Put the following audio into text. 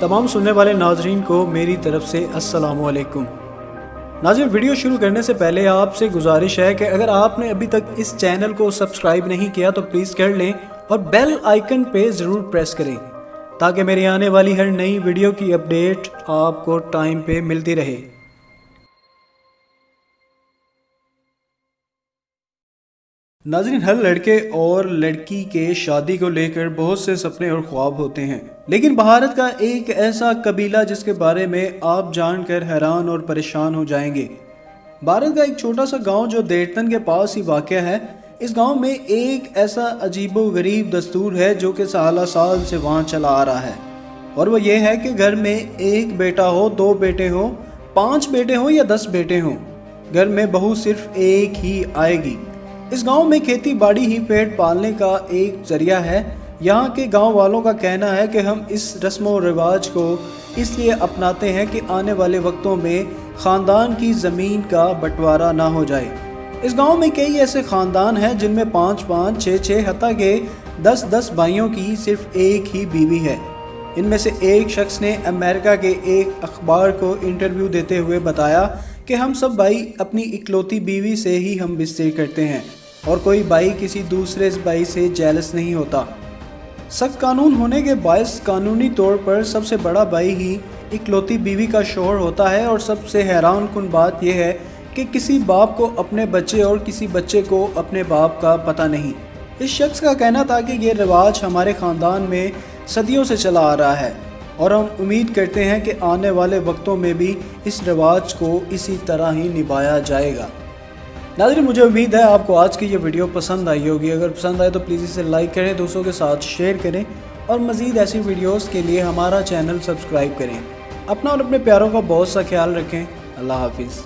تمام سننے والے ناظرین کو میری طرف سے السلام علیکم۔ ناظرین، ویڈیو شروع کرنے سے پہلے آپ سے گزارش ہے کہ اگر آپ نے ابھی تک اس چینل کو سبسکرائب نہیں کیا تو پلیز کر لیں اور بیل آئیکن پہ ضرور پریس کریں تاکہ میری آنے والی ہر نئی ویڈیو کی اپڈیٹ آپ کو ٹائم پہ ملتی رہے۔ ناظرین، ہر لڑکے اور لڑکی کے شادی کو لے کر بہت سے سپنے اور خواب ہوتے ہیں، لیکن بھارت کا ایک ایسا قبیلہ جس کے بارے میں آپ جان کر حیران اور پریشان ہو جائیں گے۔ بھارت کا ایک چھوٹا سا گاؤں جو دیرتن کے پاس ہی واقع ہے، اس گاؤں میں ایک ایسا عجیب و غریب دستور ہے جو کہ سالہ سال سے وہاں چلا آ رہا ہے، اور وہ یہ ہے کہ گھر میں ایک بیٹا ہو، 2 بیٹے ہوں، 5 بیٹے ہوں یا 10 بیٹے ہوں، گھر میں بہو صرف ایک ہی آئے گی۔ اس گاؤں میں کھیتی باڑی ہی پیٹ پالنے کا ایک ذریعہ ہے۔ یہاں کے گاؤں والوں کا کہنا ہے کہ ہم اس رسم و رواج کو اس لیے اپناتے ہیں کہ آنے والے وقتوں میں خاندان کی زمین کا بٹوارا نہ ہو جائے۔ اس گاؤں میں کئی ایسے خاندان ہیں جن میں 5-5، 6-6، حتیٰ کہ 10-10 بھائیوں کی صرف ایک ہی بیوی ہے۔ ان میں سے ایک شخص نے امریکہ کے ایک اخبار کو انٹرویو دیتے ہوئے بتایا کہ ہم سب بھائی اپنی اکلوتی بیوی سے ہی ہم بستری کرتے ہیں اور کوئی بھائی کسی دوسرے بھائی سے جیلس نہیں ہوتا۔ سخت قانون ہونے کے باعث قانونی طور پر سب سے بڑا بھائی ہی اکلوتی بیوی کا شوہر ہوتا ہے، اور سب سے حیران کن بات یہ ہے کہ کسی باپ کو اپنے بچے اور کسی بچے کو اپنے باپ کا پتہ نہیں۔ اس شخص کا کہنا تھا کہ یہ رواج ہمارے خاندان میں صدیوں سے چلا آ رہا ہے اور ہم امید کرتے ہیں کہ آنے والے وقتوں میں بھی اس رواج کو اسی طرح ہی نبھایا جائے گا۔ ناظرین، مجھے امید ہے آپ کو آج کی یہ ویڈیو پسند آئی ہوگی۔ اگر پسند آئے تو پلیز اسے لائک کریں، دوستوں کے ساتھ شیئر کریں اور مزید ایسی ویڈیوز کے لیے ہمارا چینل سبسکرائب کریں۔ اپنا اور اپنے پیاروں کا بہت سا خیال رکھیں۔ اللہ حافظ۔